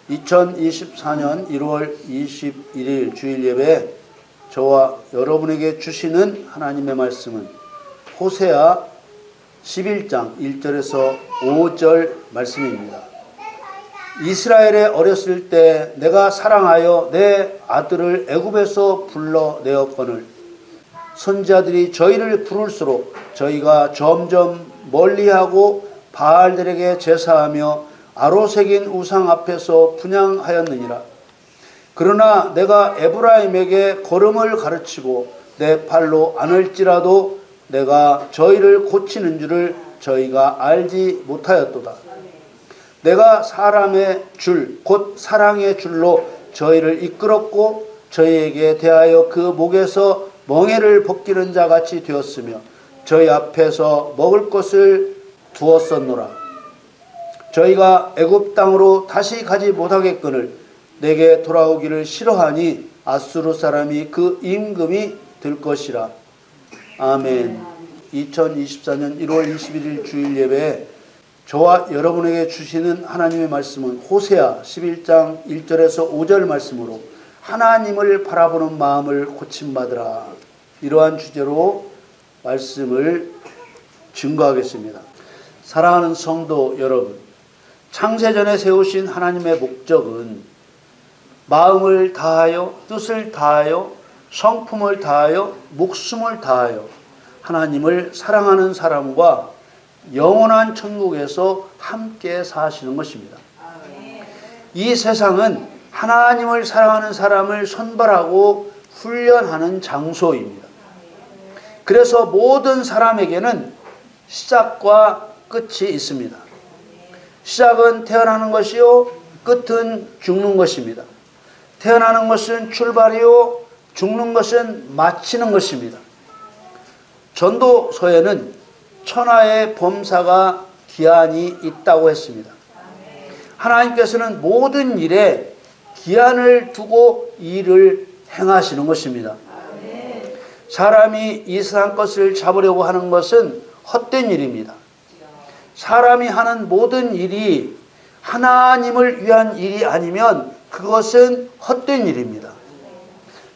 (2024년 1월 21일) 주일 예배, 저와 여러분에게 주시는 하나님의 말씀은 호세아 11장 1절에서 5절 말씀입니다. 이스라엘에 어렸을 때 내가 사랑하여 내 아들을 애굽에서 불러내었거늘 선지자들이 저희를 부를수록 저희가 점점 멀리하고 바알들에게 제사하며 아로새긴 우상 앞에서 분향하였느니라. 그러나 내가 에브라임에게 걸음을 가르치고 내 팔로 안을지라도 내가 저희를 고치는 줄을 저희가 알지 못하였도다. 내가 사람의 줄, 곧 사랑의 줄로 저희를 이끌었고 저희에게 대하여 그 목에서 멍에를 벗기는 자 같이 되었으며 저희 앞에서 먹을 것을 두었었노라. 저희가 애굽 땅으로 다시 가지 못하겠거늘 내게 돌아오기를 싫어하니 아수르 사람이 그 임금이 될 것이라. 아멘. 2024년 1월 21일 주일 예배에 저와 여러분에게 주시는 하나님의 말씀은 호세아 11장 1절에서 5절 말씀으로 하나님을 바라보는 마음을 고침받으라, 이러한 주제로 말씀을 증거하겠습니다. 사랑하는 성도 여러분, 창세전에 세우신 하나님의 목적은 마음을 다하여 뜻을 다하여 성품을 다하여 목숨을 다하여 하나님을 사랑하는 사람과 영원한 천국에서 함께 사시는 것입니다. 이 세상은 하나님을 사랑하는 사람을 선발하고 훈련하는 장소입니다. 그래서 모든 사람에게는 시작과 끝이 있습니다. 시작은 태어나는 것이요, 끝은 죽는 것입니다. 태어나는 것은 출발이요, 죽는 것은 마치는 것입니다. 전도서에는 천하의 범사가 기한이 있다고 했습니다. 하나님께서는 모든 일에 기한을 두고 일을 행하시는 것입니다. 사람이 이 세상 것을 잡으려고 하는 것은 헛된 일입니다. 사람이 하는 모든 일이 하나님을 위한 일이 아니면 그것은 헛된 일입니다.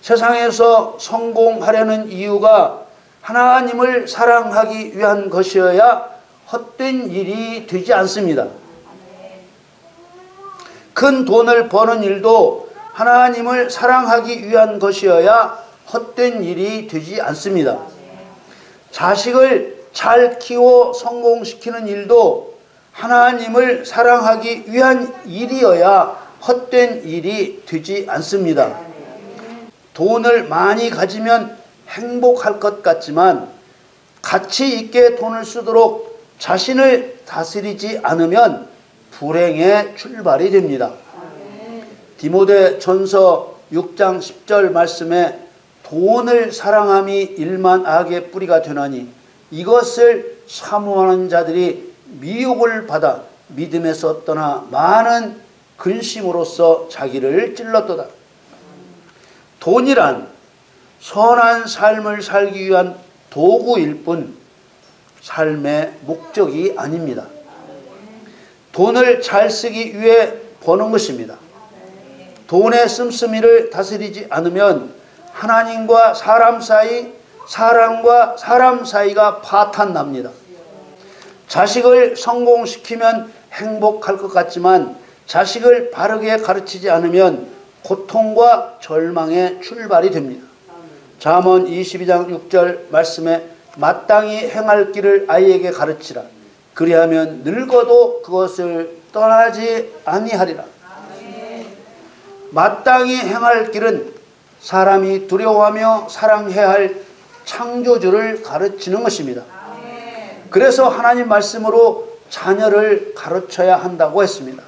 세상에서 성공하려는 이유가 하나님을 사랑하기 위한 것이어야 헛된 일이 되지 않습니다. 큰 돈을 버는 일도 하나님을 사랑하기 위한 것이어야 헛된 일이 되지 않습니다. 자식을 잘 키워 성공시키는 일도 하나님을 사랑하기 위한 일이어야 헛된 일이 되지 않습니다. 돈을 많이 가지면 행복할 것 같지만 가치 있게 돈을 쓰도록 자신을 다스리지 않으면 불행의 출발이 됩니다. 디모데 전서 6장 10절 말씀에 돈을 사랑함이 일만 악의 뿌리가 되나니 이것을 사모하는 자들이 미혹을 받아 믿음에서 떠나 많은 근심으로써 자기를 찔렀도다. 돈이란 선한 삶을 살기 위한 도구일 뿐 삶의 목적이 아닙니다. 돈을 잘 쓰기 위해 버는 것입니다. 돈의 씀씀이를 다스리지 않으면 하나님과 사람 사이, 사람과 사람 사이가 파탄납니다. 자식을 성공시키면 행복할 것 같지만 자식을 바르게 가르치지 않으면 고통과 절망의 출발이 됩니다. 잠언 22장 6절 말씀에 마땅히 행할 길을 아이에게 가르치라. 그리하면 늙어도 그것을 떠나지 아니하리라. 마땅히 행할 길은 사람이 두려워하며 사랑해야 할 창조주를 가르치는 것입니다. 그래서 하나님 말씀으로 자녀를 가르쳐야 한다고 했습니다.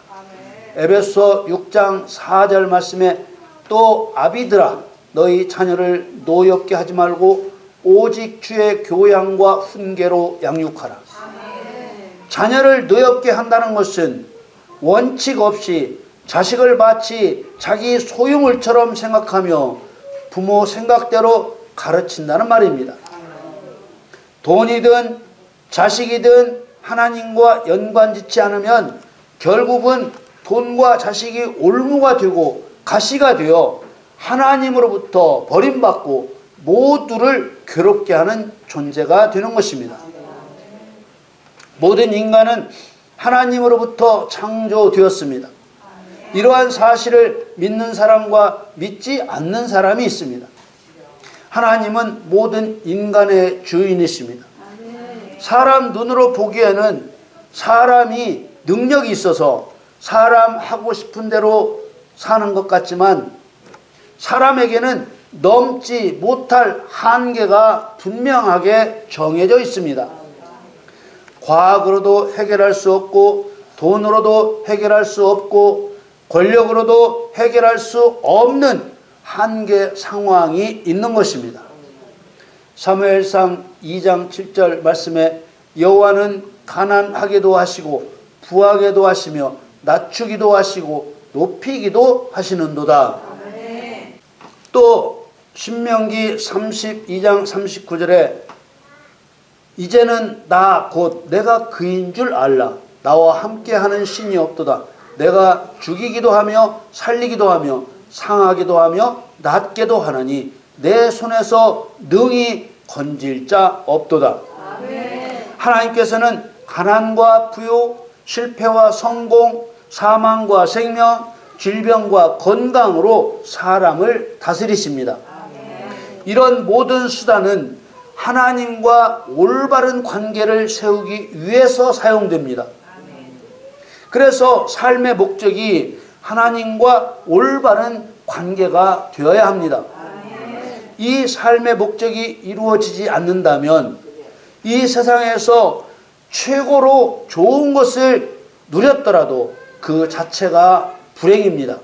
에베소 6장 4절 말씀에 또 아비들아 너희 자녀를 노엽게 하지 말고 오직 주의 교양과 훈계로 양육하라. 자녀를 노엽게 한다는 것은 원칙 없이 자식을 마치 자기 소유물처럼 생각하며 부모 생각대로 가르친다는 말입니다. 돈이든 자식이든 하나님과 연관짓지 않으면 결국은 돈과 자식이 올무가 되고 가시가 되어 하나님으로부터 버림받고 모두를 괴롭게 하는 존재가 되는 것입니다. 모든 인간은 하나님으로부터 창조되었습니다. 이러한 사실을 믿는 사람과 믿지 않는 사람이 있습니다. 하나님은 모든 인간의 주인이십니다. 사람 눈으로 보기에는 사람이 능력이 있어서 사람 하고 싶은 대로 사는 것 같지만 사람에게는 넘지 못할 한계가 분명하게 정해져 있습니다. 과학으로도 해결할 수 없고 돈으로도 해결할 수 없고 권력으로도 해결할 수 없는 한계 상황이 있는 것입니다. 사무엘상 2장 7절 말씀에 여호와는 가난하게도 하시고 부하게도 하시며 낮추기도 하시고 높이기도 하시는도다. 또 신명기 32장 39절에 이제는 나 곧 내가 그인 줄 알라. 나와 함께하는 신이 없도다. 내가 죽이기도 하며 살리기도 하며 상하기도 하며 낫게도 하나니 내 손에서 능히 건질 자 없도다. 하나님께서는 가난과 부요, 실패와 성공, 사망과 생명, 질병과 건강으로 사람을 다스리십니다. 이런 모든 수단은 하나님과 올바른 관계를 세우기 위해서 사용됩니다. 그래서 삶의 목적이 하나님과 올바른 관계가 되어야 합니다. 이 삶의 목적이 이루어지지 않는다면 이 세상에서 최고로 좋은 것을 누렸더라도 그 자체가 불행입니다.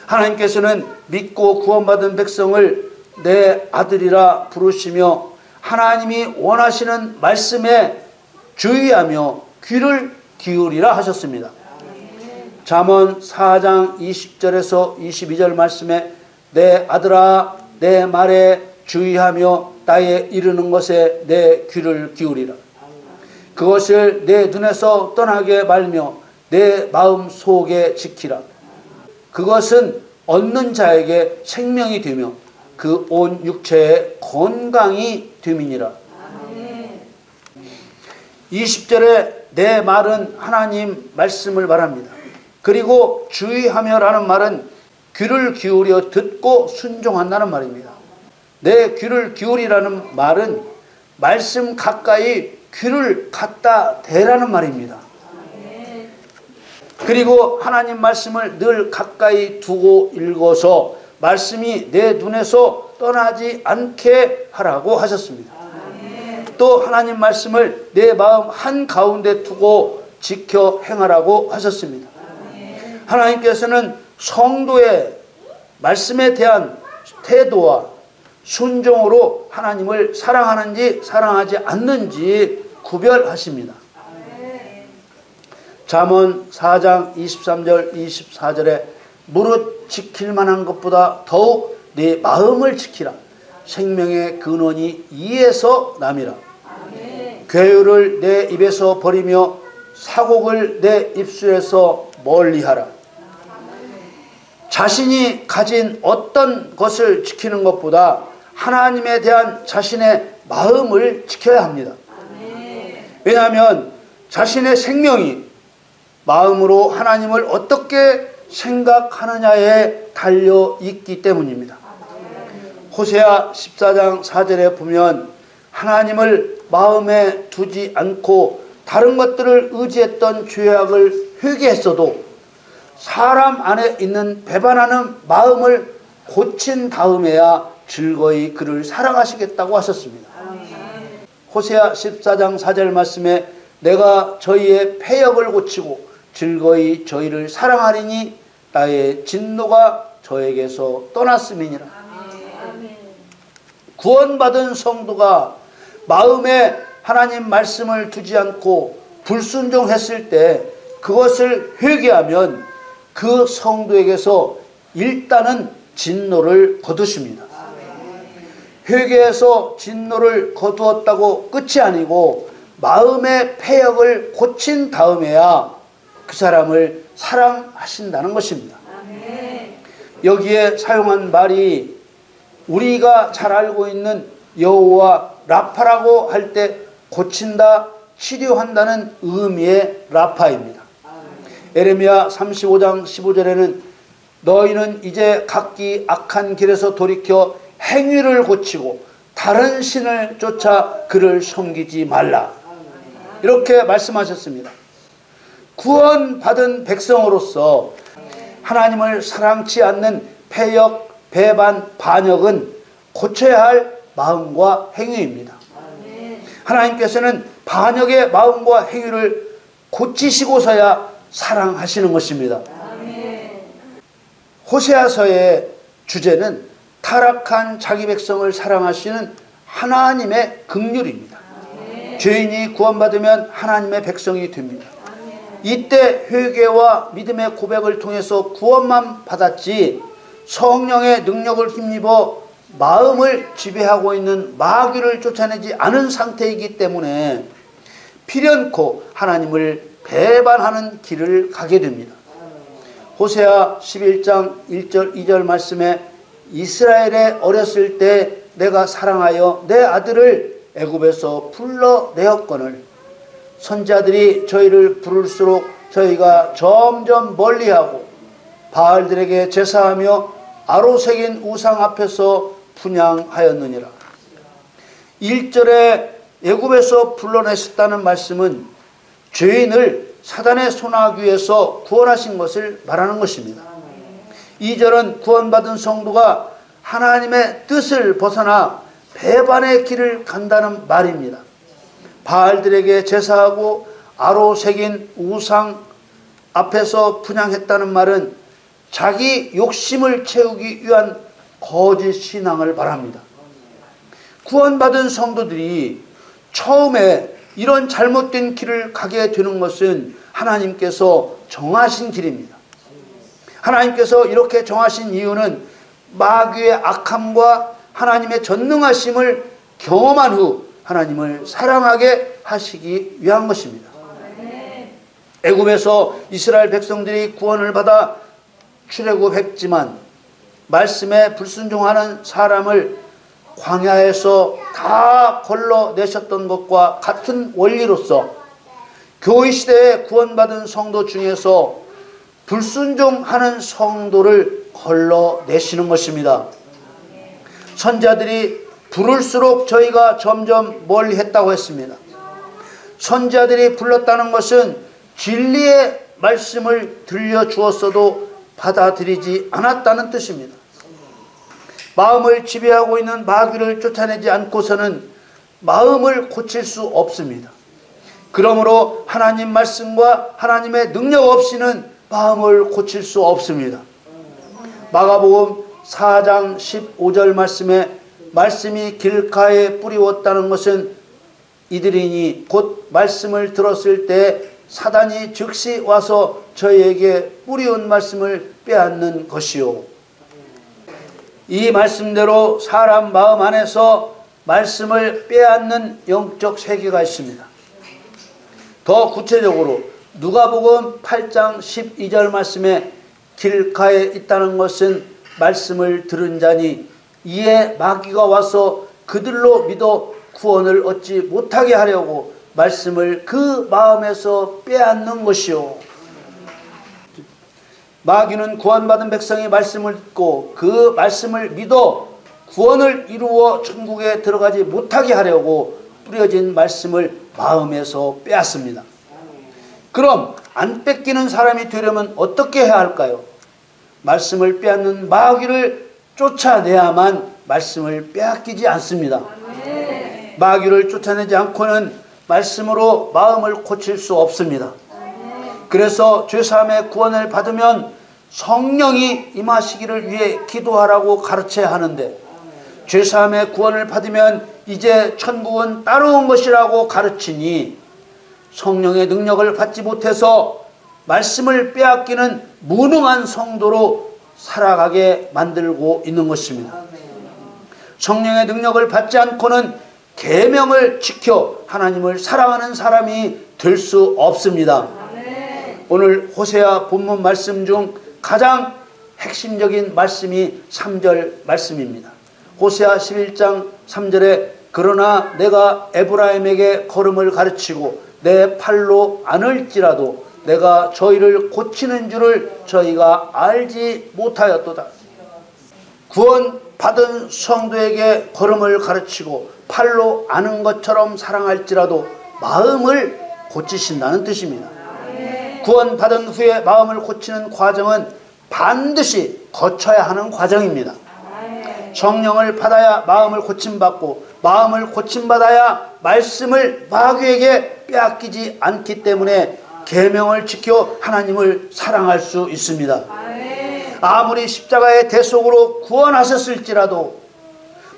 하나님께서는 믿고 구원받은 백성을 내 아들이라 부르시며 하나님이 원하시는 말씀에 주의하며 귀를 기울이라 하셨습니다. 잠언 4장 20절에서 22절 말씀에 내 아들아 내 말에 주의하며 나의 이르는 것에 내 귀를 기울이라. 그것을 내 눈에서 떠나게 말며 내 마음 속에 지키라. 그것은 얻는 자에게 생명이 되며 그 온 육체의 건강이 됨이니라. 20절에 내 말은 하나님 말씀을 말합니다. 그리고 주의하며라는 말은 귀를 기울여 듣고 순종한다는 말입니다. 내 귀를 기울이라는 말은 말씀 가까이 귀를 갖다 대라는 말입니다. 그리고 하나님 말씀을 늘 가까이 두고 읽어서 말씀이 내 눈에서 떠나지 않게 하라고 하셨습니다. 또 하나님 말씀을 내 마음 한가운데 두고 지켜 행하라고 하셨습니다. 하나님께서는 성도의 말씀에 대한 태도와 순종으로 하나님을 사랑하는지 사랑하지 않는지 구별하십니다. 잠언 4장 23절 24절에 무릇 지킬 만한 것보다 더욱 내 마음을 지키라. 생명의 근원이 이에서 남이라. 괴유를 내 입에서 버리며 사곡을 내 입술에서 멀리하라. 자신이 가진 어떤 것을 지키는 것보다 하나님에 대한 자신의 마음을 지켜야 합니다. 왜냐하면 자신의 생명이 마음으로 하나님을 어떻게 생각하느냐에 달려 있기 때문입니다. 호세아 14장 4절에 보면 하나님을 마음에 두지 않고 다른 것들을 의지했던 죄악을 회개했어도 사람 안에 있는 배반하는 마음을 고친 다음에야 즐거이 그를 사랑하시겠다고 하셨습니다. 호세아 14장 4절 말씀에 내가 저희의 패역을 고치고 즐거이 저희를 사랑하리니 나의 진노가 저에게서 떠났음이니라. 구원받은 성도가 마음에 하나님 말씀을 두지 않고 불순종했을 때 그것을 회개하면 그 성도에게서 일단은 진노를 거두십니다. 회개해서 진노를 거두었다고 끝이 아니고 마음의 패역을 고친 다음에야 그 사람을 사랑하신다는 것입니다. 여기에 사용한 말이 우리가 잘 알고 있는 여호와 라파라고 할 때 고친다, 치료한다는 의미의 라파입니다. 에레미야 35장 15절에는 너희는 이제 각기 악한 길에서 돌이켜 행위를 고치고 다른 신을 쫓아 그를 섬기지 말라, 이렇게 말씀하셨습니다. 구원받은 백성으로서 하나님을 사랑치 않는 패역, 배반, 반역은 고쳐야 할 마음과 행위입니다. 하나님께서는 반역의 마음과 행위를 고치시고서야 사랑하시는 것입니다. 호세아서의 주제는 타락한 자기 백성을 사랑하시는 하나님의 긍휼입니다. 죄인이 구원받으면 하나님의 백성이 됩니다. 이때 회개와 믿음의 고백을 통해서 구원만 받았지 성령의 능력을 힘입어 마음을 지배하고 있는 마귀를 쫓아내지 않은 상태이기 때문에 필연코 하나님을 배반하는 길을 가게 됩니다. 호세아 11장 1절 2절 말씀에 이스라엘에 어렸을 때 내가 사랑하여 내 아들을 애굽에서 불러내었거늘 선지자들이 저희를 부를수록 저희가 점점 멀리하고 바알들에게 제사하며 아로새긴 우상 앞에서 분향하였느니라. 1절에 애굽에서 불러내셨다는 말씀은 죄인을 사단의 손아귀에서 구원하신 것을 말하는 것입니다. 2절은 구원받은 성도가 하나님의 뜻을 벗어나 배반의 길을 간다는 말입니다. 바알들에게 제사하고 아로새긴 우상 앞에서 분향했다는 말은 자기 욕심을 채우기 위한 거짓 신앙을 말합니다. 구원받은 성도들이 처음에 이런 잘못된 길을 가게 되는 것은 하나님께서 정하신 길입니다. 하나님께서 이렇게 정하신 이유는 마귀의 악함과 하나님의 전능하심을 경험한 후 하나님을 사랑하게 하시기 위한 것입니다. 애굽에서 이스라엘 백성들이 구원을 받아 출애굽했지만 말씀에 불순종하는 사람을 광야에서 다 걸러내셨던 것과 같은 원리로서 교회 시대에 구원받은 성도 중에서 불순종하는 성도를 걸러내시는 것입니다. 선지자들이 부를수록 저희가 점점 멀리 했다고 했습니다. 선지자들이 불렀다는 것은 진리의 말씀을 들려주었어도 받아들이지 않았다는 뜻입니다. 마음을 지배하고 있는 마귀를 쫓아내지 않고서는 마음을 고칠 수 없습니다. 그러므로 하나님 말씀과 하나님의 능력 없이는 마음을 고칠 수 없습니다. 마가복음 4장 15절 말씀에 말씀이 길가에 뿌리웠다는 것은 이들이니 곧 말씀을 들었을 때 사단이 즉시 와서 저희에게 뿌리온 말씀을 빼앗는 것이요. 이 말씀대로 사람 마음 안에서 말씀을 빼앗는 영적 세계가 있습니다. 더 구체적으로 누가복음 8장 12절 말씀에 길가에 있다는 것은 말씀을 들은 자니 이에 마귀가 와서 그들로 믿어 구원을 얻지 못하게 하려고 말씀을 그 마음에서 빼앗는 것이요. 마귀는 구원받은 백성이 말씀을 듣고 그 말씀을 믿어 구원을 이루어 천국에 들어가지 못하게 하려고 뿌려진 말씀을 마음에서 빼앗습니다. 그럼 안 뺏기는 사람이 되려면 어떻게 해야 할까요? 말씀을 빼앗는 마귀를 쫓아내야만 말씀을 빼앗기지 않습니다. 마귀를 쫓아내지 않고는 말씀으로 마음을 고칠 수 없습니다. 그래서 죄사함의 구원을 받으면 성령이 임하시기를 위해 기도하라고 가르쳐야 하는데 죄사함의 구원을 받으면 이제 천국은 따라온 것이라고 가르치니 성령의 능력을 받지 못해서 말씀을 빼앗기는 무능한 성도로 살아가게 만들고 있는 것입니다. 성령의 능력을 받지 않고는 계명을 지켜 하나님을 사랑하는 사람이 될 수 없습니다. 오늘 호세아 본문 말씀 중 가장 핵심적인 말씀이 3절 말씀입니다. 호세아 11장 3절에 그러나 내가 에브라임에게 걸음을 가르치고 내 팔로 안을지라도 내가 저희를 고치는 줄을 저희가 알지 못하였도다. 구원받은 성도에게 걸음을 가르치고 팔로 아는 것처럼 사랑할지라도 마음을 고치신다는 뜻입니다. 구원받은 후에 마음을 고치는 과정은 반드시 거쳐야 하는 과정입니다. 성령을 받아야 마음을 고침받고 마음을 고침받아야 말씀을 마귀에게 빼앗기지 않기 때문에 계명을 지켜 하나님을 사랑할 수 있습니다. 아무리 십자가의 대속으로 구원하셨을지라도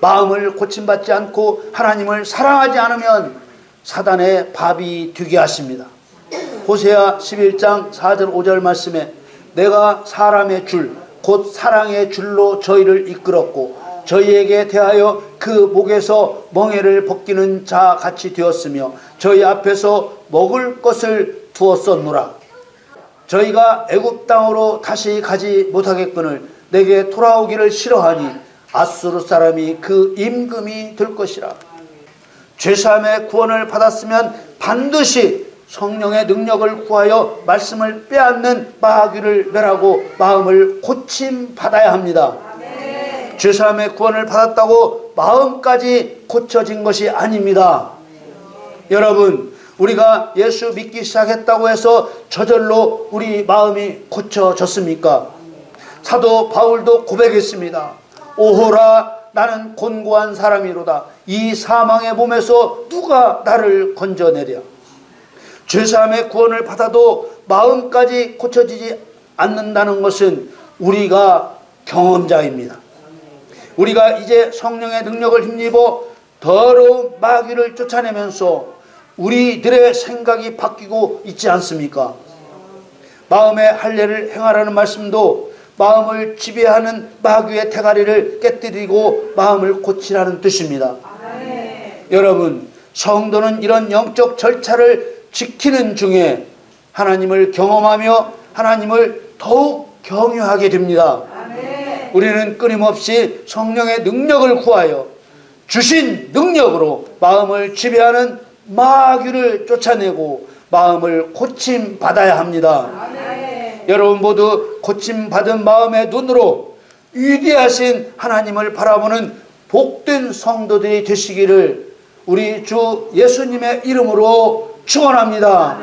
마음을 고침받지 않고 하나님을 사랑하지 않으면 사단의 밥이 되게 하십니다. 호세아 11장 4절 5절 말씀에 내가 사람의 줄 곧 사랑의 줄로 저희를 이끌었고 저희에게 대하여 그 목에서 멍에를 벗기는 자 같이 되었으며 저희 앞에서 먹을 것을 두었었노라. 저희가 애굽 땅으로 다시 가지 못하겠거늘 내게 돌아오기를 싫어하니 아수르 사람이 그 임금이 될 것이라. 죄사함의 구원을 받았으면 반드시 성령의 능력을 구하여 말씀을 빼앗는 마귀를 멸하고 마음을 고침받아야 합니다. 죄사함의 구원을 받았다고 마음까지 고쳐진 것이 아닙니다. 여러분, 우리가 예수 믿기 시작했다고 해서 저절로 우리 마음이 고쳐졌습니까? 사도 바울도 고백했습니다. 오호라 나는 곤고한 사람이로다. 이 사망의 몸에서 누가 나를 건져내랴. 죄사함의 구원을 받아도 마음까지 고쳐지지 않는다는 것은 우리가 경험자입니다. 우리가 이제 성령의 능력을 힘입어 더러운 마귀를 쫓아내면서 우리들의 생각이 바뀌고 있지 않습니까? 마음의 할례를 행하라는 말씀도 마음을 지배하는 마귀의 대가리를 깨뜨리고 마음을 고치라는 뜻입니다. 여러분, 성도는 이런 영적 절차를 지키는 중에 하나님을 경험하며 하나님을 더욱 경유하게 됩니다. 우리는 끊임없이 성령의 능력을 구하여 주신 능력으로 마음을 지배하는 마귀를 쫓아내고 마음을 고침받아야 합니다. 여러분 모두 고침받은 마음의 눈으로 위대하신 하나님을 바라보는 복된 성도들이 되시기를 우리 주 예수님의 이름으로 축원합니다.